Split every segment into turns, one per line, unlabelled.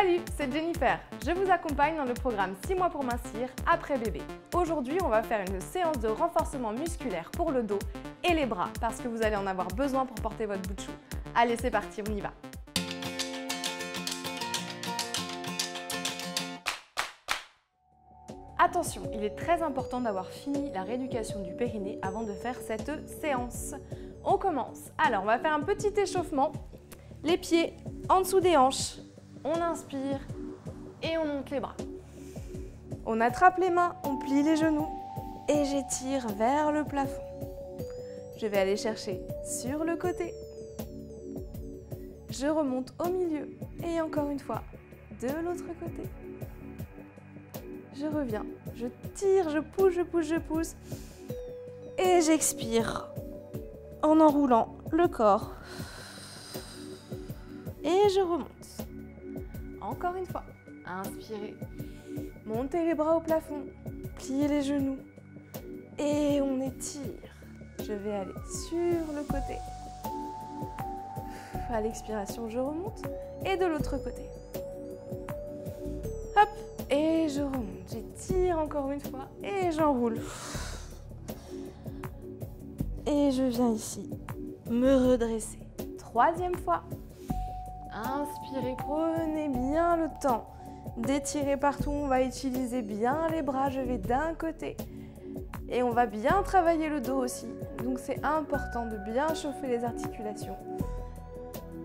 Salut, c'est Jennifer. Je vous accompagne dans le programme 6 mois pour mincir après bébé. Aujourd'hui, on va faire une séance de renforcement musculaire pour le dos et les bras parce que vous allez en avoir besoin pour porter votre bout de chou. Allez, c'est parti, on y va. Attention, il est très important d'avoir fini la rééducation du périnée avant de faire cette séance. On commence. Alors, on va faire un petit échauffement. Les pieds en dessous des hanches. On inspire et on monte les bras. On attrape les mains, on plie les genoux et j'étire vers le plafond. Je vais aller chercher sur le côté. Je remonte au milieu et encore une fois de l'autre côté. Je reviens, je tire, je pousse, je pousse, je pousse et j'expire en enroulant le corps. Et je remonte. Encore une fois, inspirez, montez les bras au plafond, pliez les genoux et on étire. Je vais aller sur le côté. À l'expiration, je remonte et de l'autre côté. Hop, et je remonte. J'étire encore une fois et j'enroule. Et je viens ici me redresser. Troisième fois. Inspirez, prenez bien le temps d'étirer partout. On va utiliser bien les bras. Je vais d'un côté. Et on va bien travailler le dos aussi. Donc c'est important de bien chauffer les articulations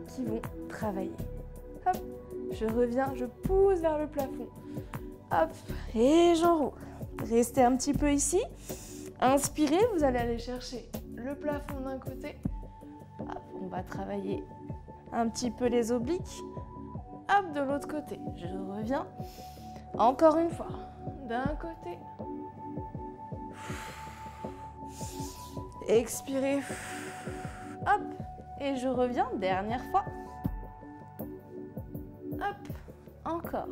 qui vont travailler. Hop, je reviens, je pousse vers le plafond. Hop, et j'enroule. Restez un petit peu ici. Inspirez, vous allez aller chercher le plafond d'un côté. Hop, on va travailler un petit peu les obliques. Hop, de l'autre côté. Je reviens. Encore une fois. D'un côté. Expirez. Hop. Et je reviens. Dernière fois. Hop. Encore.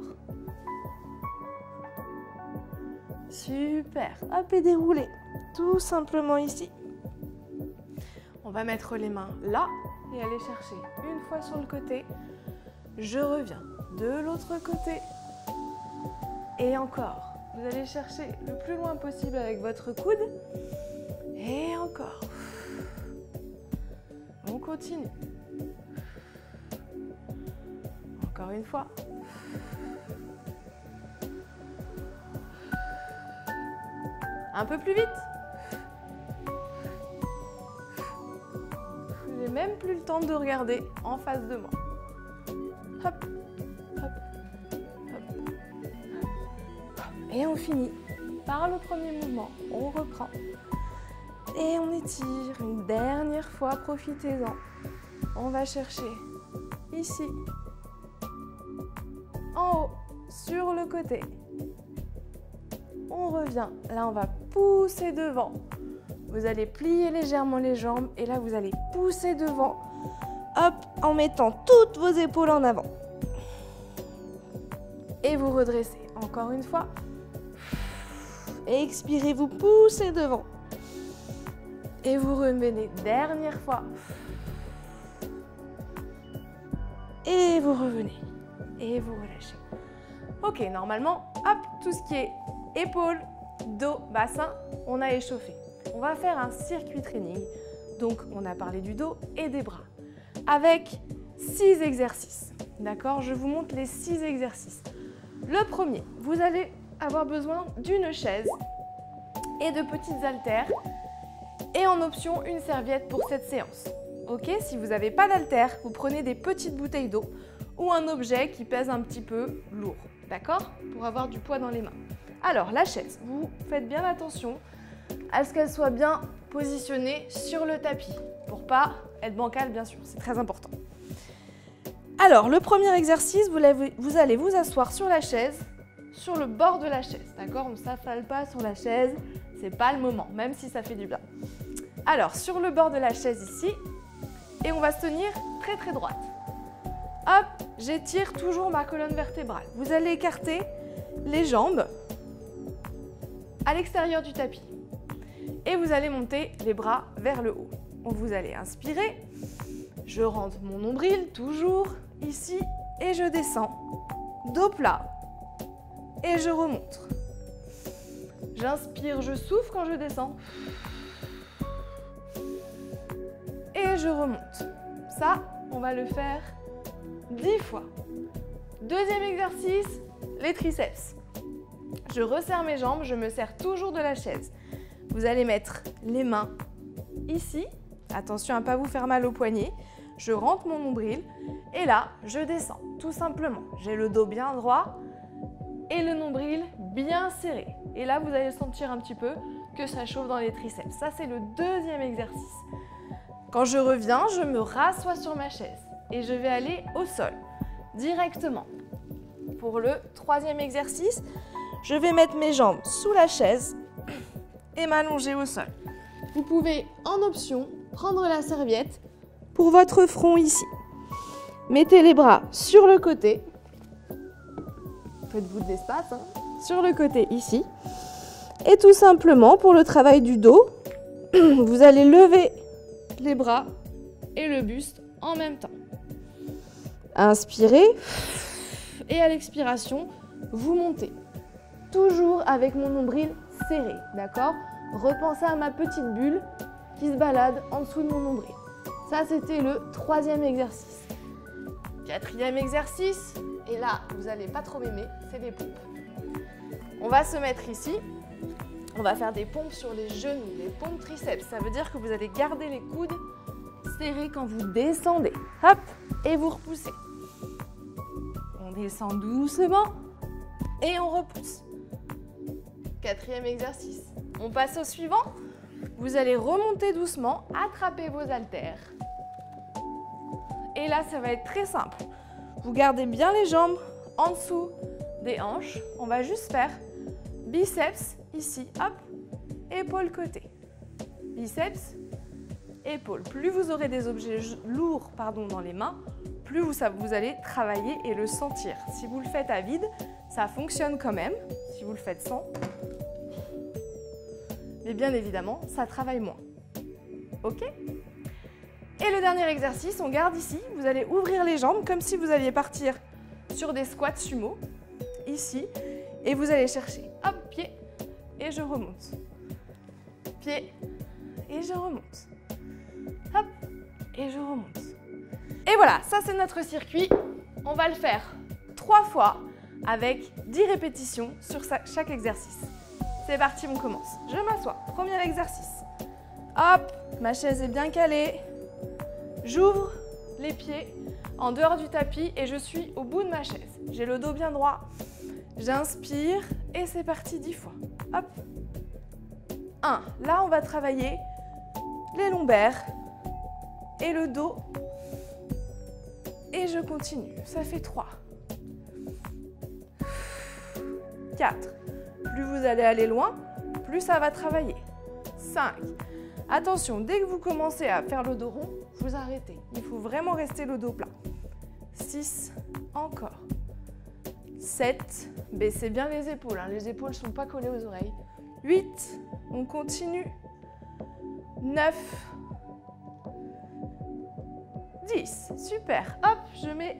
Super. Hop, et déroulez. Tout simplement ici. On va mettre les mains là. Et aller chercher une fois sur le côté. Je reviens de l'autre côté. Et encore. Vous allez chercher le plus loin possible avec votre coude. Et encore. On continue. Encore une fois. Un peu plus vite. Même plus le temps de regarder en face de moi. Hop, hop, hop. Et on finit par le premier mouvement. On reprend. Et on étire une dernière fois. Profitez-en. On va chercher ici, en haut, sur le côté. On revient. Là, on va pousser devant. Vous allez plier légèrement les jambes et là, vous allez pousser devant, hop, en mettant toutes vos épaules en avant. Et vous redressez. Encore une fois. Expirez, vous poussez devant. Et vous revenez. Dernière fois. Et vous revenez. Et vous relâchez. Ok, normalement, hop, tout ce qui est épaules, dos, bassin, on a échauffé. On va faire un circuit training, donc on a parlé du dos et des bras, avec 6 exercices, d'accord? Je vous montre les 6 exercices. Le premier, vous allez avoir besoin d'une chaise et de petites haltères, et en option, une serviette pour cette séance. Ok? Si vous n'avez pas d'haltères, vous prenez des petites bouteilles d'eau ou un objet qui pèse un petit peu lourd, d'accord? Pour avoir du poids dans les mains. Alors, la chaise, vous faites bien attention à ce qu'elle soit bien positionnée sur le tapis, pour pas être bancale, bien sûr, c'est très important. Alors, le premier exercice, vous allez vous asseoir sur la chaise, sur le bord de la chaise, d'accord? On ne s'affale pas sur la chaise, c'est pas le moment, même si ça fait du bien. Alors, sur le bord de la chaise ici, et on va se tenir très très droite. Hop, j'étire toujours ma colonne vertébrale. Vous allez écarter les jambes à l'extérieur du tapis. Et vous allez monter les bras vers le haut. Vous allez inspirer. Je rentre mon nombril toujours ici et je descends dos plat et je remonte. J'inspire, je souffle quand je descends. Et je remonte. Ça, on va le faire 10 fois. Deuxième exercice, les triceps. Je resserre mes jambes, je me sers toujours de la chaise. Vous allez mettre les mains ici. Attention à ne pas vous faire mal au poignet. Je rentre mon nombril et là, je descends, tout simplement. J'ai le dos bien droit et le nombril bien serré. Et là, vous allez sentir un petit peu que ça chauffe dans les triceps. Ça, c'est le deuxième exercice. Quand je reviens, je me rassois sur ma chaise et je vais aller au sol, directement. Pour le troisième exercice, je vais mettre mes jambes sous la chaise et m'allonger au sol. Vous pouvez, en option, prendre la serviette pour votre front ici. Mettez les bras sur le côté. Faites-vous de l'espace, hein, sur le côté ici. Et tout simplement, pour le travail du dos, vous allez lever les bras et le buste en même temps. Inspirez et à l'expiration, vous montez. Toujours avec mon nombril serré, d'accord? Repensez à ma petite bulle qui se balade en dessous de mon nombril. Ça, c'était le troisième exercice. Quatrième exercice, et là, vous n'allez pas trop m'aimer, c'est des pompes. On va se mettre ici. On va faire des pompes sur les genoux, les pompes triceps. Ça veut dire que vous allez garder les coudes serrés quand vous descendez. Hop, et vous repoussez. On descend doucement et on repousse. Quatrième exercice. On passe au suivant. Vous allez remonter doucement, attraper vos haltères. Et là, ça va être très simple. Vous gardez bien les jambes en dessous des hanches. On va juste faire biceps ici, hop, épaule côté. Biceps, épaule. Plus vous aurez des objets lourds dans les mains, plus vous allez travailler et le sentir. Si vous le faites à vide, ça fonctionne quand même. Si vous le faites sans, mais bien évidemment, ça travaille moins. Ok? Et le dernier exercice, on garde ici. Vous allez ouvrir les jambes comme si vous alliez partir sur des squats sumo, ici. Et vous allez chercher, hop, pied, et je remonte. Pied, et je remonte. Hop, et je remonte. Et voilà, ça c'est notre circuit. On va le faire 3 fois avec 10 répétitions sur chaque exercice. C'est parti, on commence. Je m'assois. Premier exercice. Hop, ma chaise est bien calée. J'ouvre les pieds en dehors du tapis et je suis au bout de ma chaise. J'ai le dos bien droit. J'inspire et c'est parti 10 fois. Hop. 1. Là, on va travailler les lombaires et le dos. Et je continue. Ça fait 3. 4. Plus vous allez aller loin, plus ça va travailler. 5. Attention, dès que vous commencez à faire le dos rond, vous arrêtez. Il faut vraiment rester le dos plat. 6. Encore. 7. Baissez bien les épaules. Les épaules ne sont pas collées aux oreilles. 8. On continue. 9. 10. Super. Hop, je mets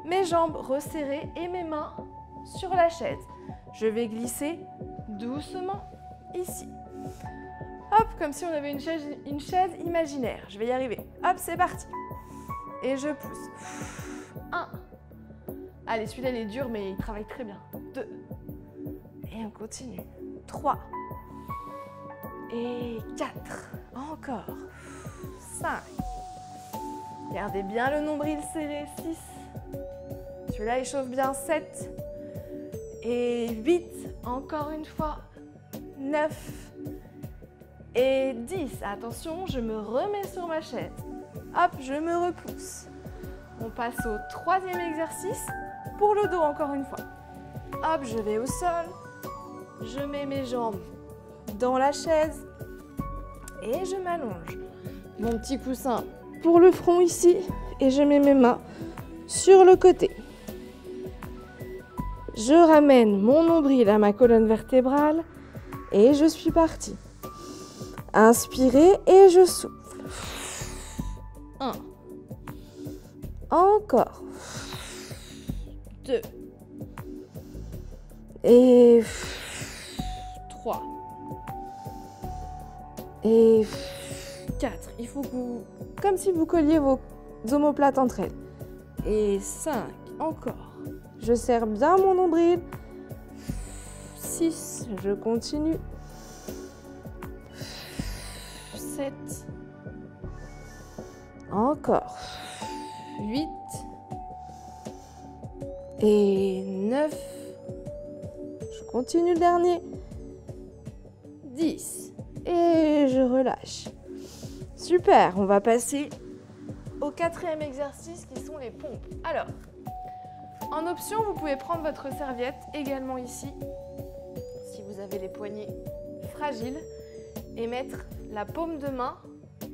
mes jambes resserrées et mes mains sur la chaise. Je vais glisser doucement ici. Hop, comme si on avait une chaise imaginaire. Je vais y arriver. Hop, c'est parti. Et je pousse. 1. Allez, celui-là, il est dur, mais il travaille très bien. 2. Et on continue. 3. Et 4. Encore. 5. Gardez bien le nombril serré. 6. Celui-là, il chauffe bien. 7. Et 8. Encore une fois. 9. Et 10. Attention, je me remets sur ma chaise. Hop, je me repousse. On passe au 3e exercice. Pour le dos, encore une fois. Hop, je vais au sol. Je mets mes jambes dans la chaise. Et je m'allonge. Mon petit coussin pour le front ici. Et je mets mes mains sur le côté. Je ramène mon nombril à ma colonne vertébrale. Et je suis partie. Inspirez et je souffle. 1. Encore. 2. Et 3. Et 4. Il faut que vous... Comme si vous colliez vos omoplates entre elles. Et 5. Encore. Je serre bien mon nombril. 6. Je continue. 7. Encore. 8. Et 9. Je continue le dernier. 10. Et je relâche. Super, on va passer au 4e exercice qui sont les pompes. Alors, en option, vous pouvez prendre votre serviette également ici, si vous avez les poignets fragiles, et mettre la paume de main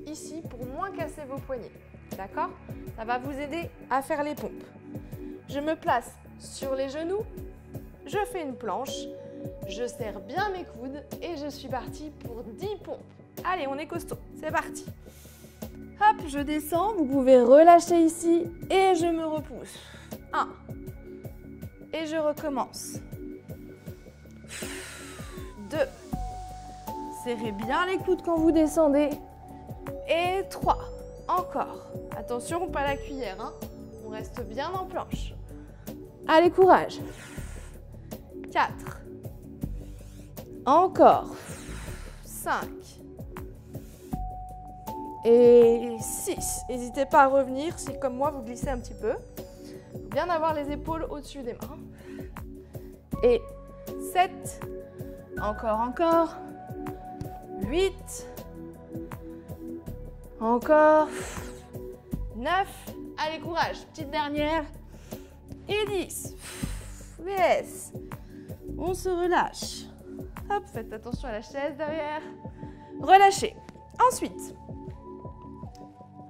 ici pour moins casser vos poignets. D'accord? Ça va vous aider à faire les pompes. Je me place sur les genoux, je fais une planche, je serre bien mes coudes et je suis partie pour 10 pompes. Allez, on est costaud, c'est parti. Hop, je descends, vous pouvez relâcher ici et je me repousse. 1. Et je recommence. 2. Serrez bien les coudes quand vous descendez. Et 3. Encore. Attention, pas la cuillère, hein. On reste bien en planche. Allez, courage. 4. Encore. 5. Et 6. N'hésitez pas à revenir si, comme moi, vous glissez un petit peu. Il faut bien avoir les épaules au-dessus des mains. Et 7. Encore. 8. Encore. 9. Allez, courage. Petite dernière. Et 10. Yes. On se relâche. Hop, faites attention à la chaise derrière. Relâchez. Ensuite,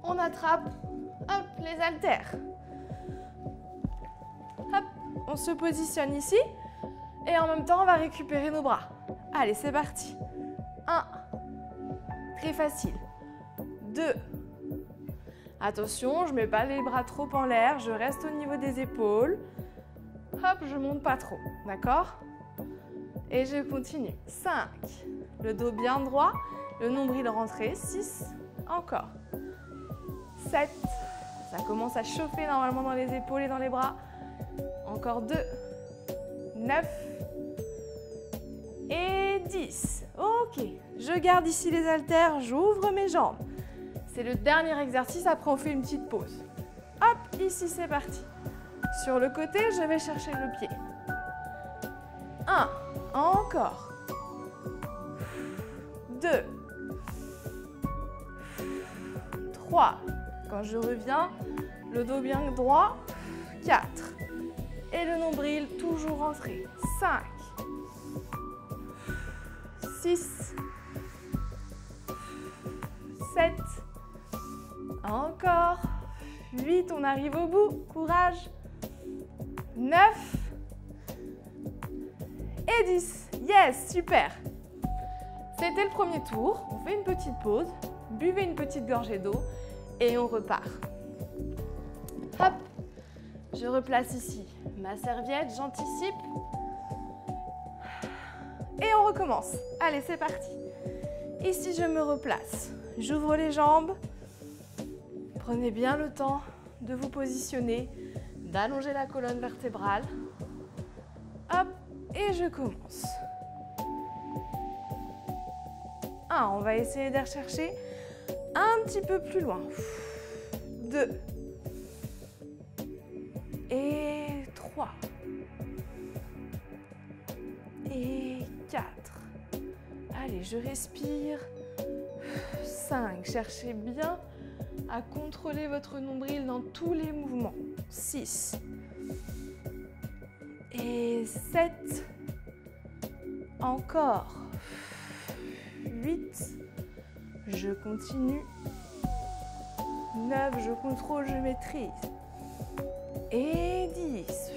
on attrape, hop, les haltères. Hop, on se positionne ici. Et en même temps, on va récupérer nos bras. Allez, c'est parti. 1. Très facile. 2. Attention, je ne mets pas les bras trop en l'air. Je reste au niveau des épaules. Hop, je ne monte pas trop. D'accord? Et je continue. 5. Le dos bien droit. Le nombril rentré. 6. Encore. 7. Ça commence à chauffer normalement dans les épaules et dans les bras. Encore 2. 9. Et 10. Ok. Je garde ici les haltères. J'ouvre mes jambes. C'est le dernier exercice. Après, on fait une petite pause. Hop, ici, c'est parti. Sur le côté, je vais chercher le pied. 1. Encore. 2. 3. Quand je reviens, le dos bien droit. 4. Et le nombril toujours rentré. 5. 6. 7. Encore. 8. On arrive au bout. Courage. 9. Et 10. Yes, super. C'était le premier tour. On fait une petite pause. Buvez une petite gorgée d'eau. Et on repart. Hop. Je replace ici ma serviette. J'anticipe. Et on recommence. Allez, c'est parti. Ici, je me replace. J'ouvre les jambes. Prenez bien le temps de vous positionner, d'allonger la colonne vertébrale. Hop, et je commence. 1, on va essayer de rechercher un petit peu plus loin. 2. Et 3. Et 4. Allez, je respire. 5. Cherchez bien à contrôler votre nombril dans tous les mouvements. 6. Et 7. Encore. 8. Je continue. 9. Je contrôle, je maîtrise. Et 10.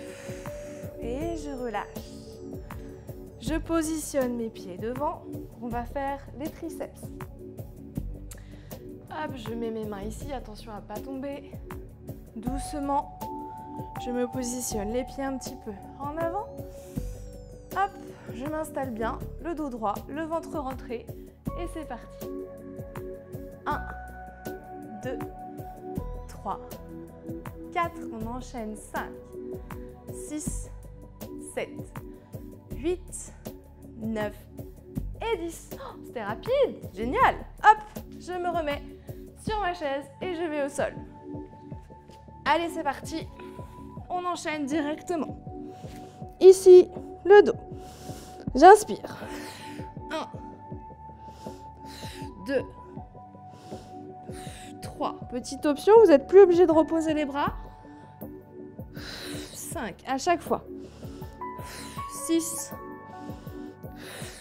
Et je relâche. Je positionne mes pieds devant. On va faire les triceps. Hop, je mets mes mains ici. Attention à ne pas tomber. Doucement. Je me positionne les pieds un petit peu en avant. Hop. je m'installe bien, le dos droit, le ventre rentré, et c'est parti. 1, 2, 3, 4, on enchaîne, 5, 6, 7, 8, 9 et 10. Oh, c'était rapide, génial. Hop, je me remets sur ma chaise et je vais au sol. Allez, c'est parti. On enchaîne directement. Ici, le dos. J'inspire. 1, 2, 3. Petite option, vous n'êtes plus obligé de reposer les bras. 5, à chaque fois. 6,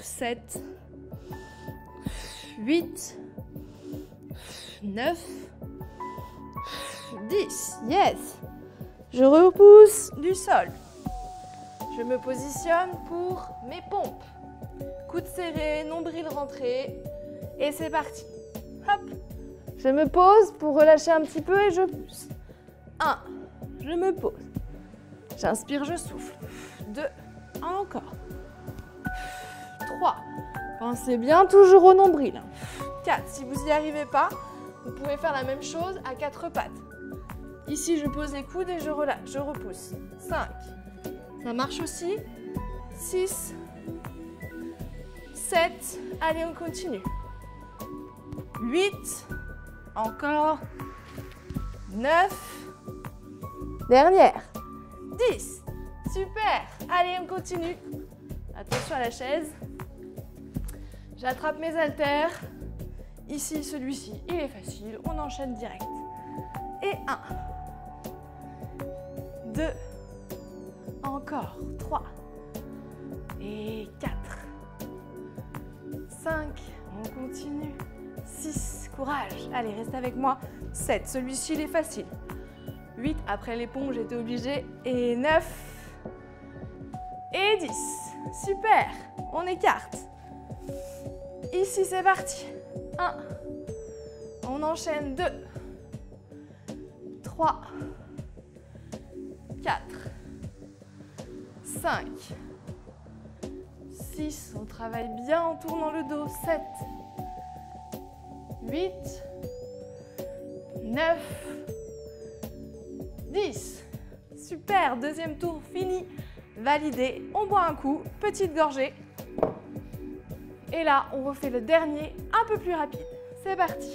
7, 8, 9, 10. Yes. Je repousse du sol. Je me positionne pour mes pompes. Coude serré, nombril rentré. Et c'est parti. Hop. Je me pose pour relâcher un petit peu et je pousse. 1. Je me pose. J'inspire, je souffle. 2. Encore. 3. Pensez bien toujours au nombril. 4. Si vous n'y arrivez pas, vous pouvez faire la même chose à 4 pattes. Ici, je pose les coudes et je relâche, je repousse. 5. Ça marche aussi. 6. 7. Allez, on continue. 8. Encore. 9. Dernière. 10. Super. Allez, on continue. Attention à la chaise. J'attrape mes haltères. Ici, celui-ci, il est facile. On enchaîne direct. Et 1. 2. Encore. 3. Et 4. 5. On continue. 6. Courage. Allez, reste avec moi. 7. Celui-ci, il est facile. 8. Après les pompes, j'étais obligée. Et 9. Et 10. Super. On écarte. Ici, c'est parti. 1. On enchaîne. 2. 3. 4. 5. 6. On travaille bien en tournant le dos. 7. 8. 9. 10. Super. Deuxième tour fini. Validé. On boit un coup. Petite gorgée. Et là, on refait le dernier un peu plus rapide. C'est parti.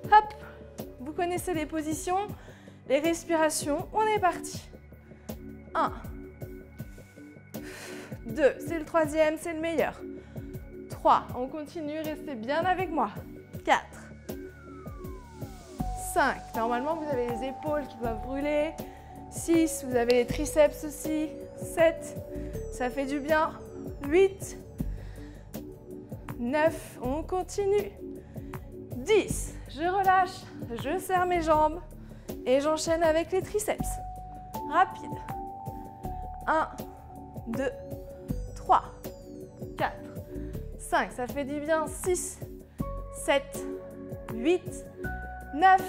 Hop. Vous connaissez les positions, les respirations. On est parti. 1. 2. C'est le troisième, c'est le meilleur. 3. On continue. Restez bien avec moi. 4. 5. Normalement, vous avez les épaules qui doivent brûler. 6. Vous avez les triceps aussi. 7. Ça fait du bien. 8. 9, on continue. 10, je relâche, je serre mes jambes et j'enchaîne avec les triceps. Rapide. 1, 2, 3, 4, 5, ça fait du bien. 6, 7, 8, 9,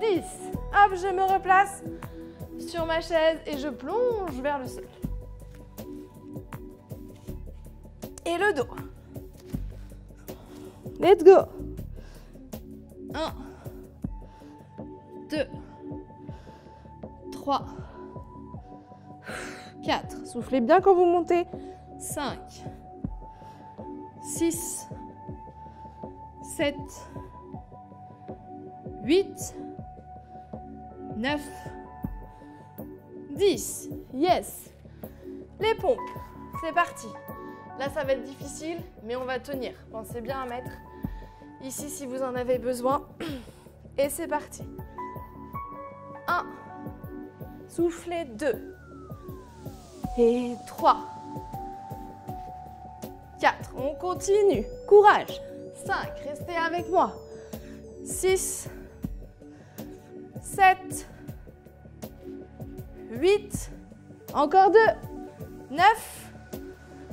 10. Hop, je me replace sur ma chaise et je plonge vers le sol. Et le dos. Let's go. 1, 2, 3, 4. Soufflez bien quand vous montez. 5, 6, 7, 8, 9, 10. Yes. Les pompes. C'est parti. Là, ça va être difficile, mais on va tenir. Pensez bien à mettre ici si vous en avez besoin. Et c'est parti. 1. Soufflez. 2. Et 3. 4. On continue. Courage. 5. Restez avec moi. 6. 7. 8. Encore 2. 9.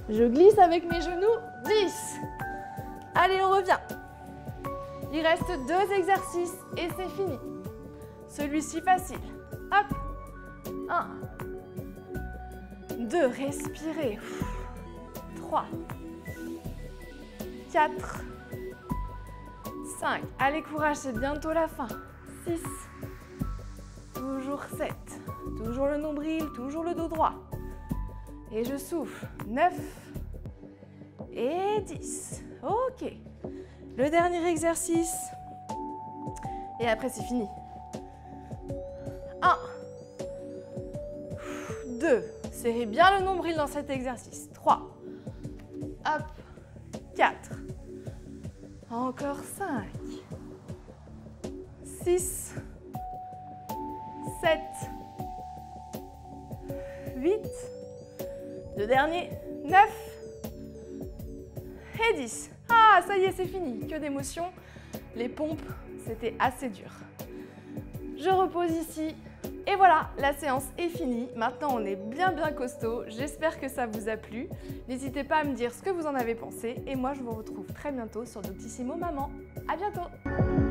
Je glisse avec mes genoux. 10. Allez, on revient. Il reste 2 exercices et c'est fini. Celui-ci facile. Hop. 1. 2. Respirez. 3, 4, 5. Allez, courage, c'est bientôt la fin. 6, toujours 7, toujours le nombril, toujours le dos droit. Et je souffle. 9 et 10. Ok. Le dernier exercice. Et après, c'est fini. 1, 2. Serrez bien le nombril dans cet exercice. 3. Hop. 4. Encore 5. 6. 7. 8. Le dernier. 9. Et 10. Ah, ça y est, c'est fini. Que d'émotions. Les pompes, c'était assez dur. Je repose ici. Et voilà, la séance est finie. Maintenant, on est bien costaud. J'espère que ça vous a plu. N'hésitez pas à me dire ce que vous en avez pensé. Et moi, je vous retrouve très bientôt sur Doctissimo Maman. À bientôt!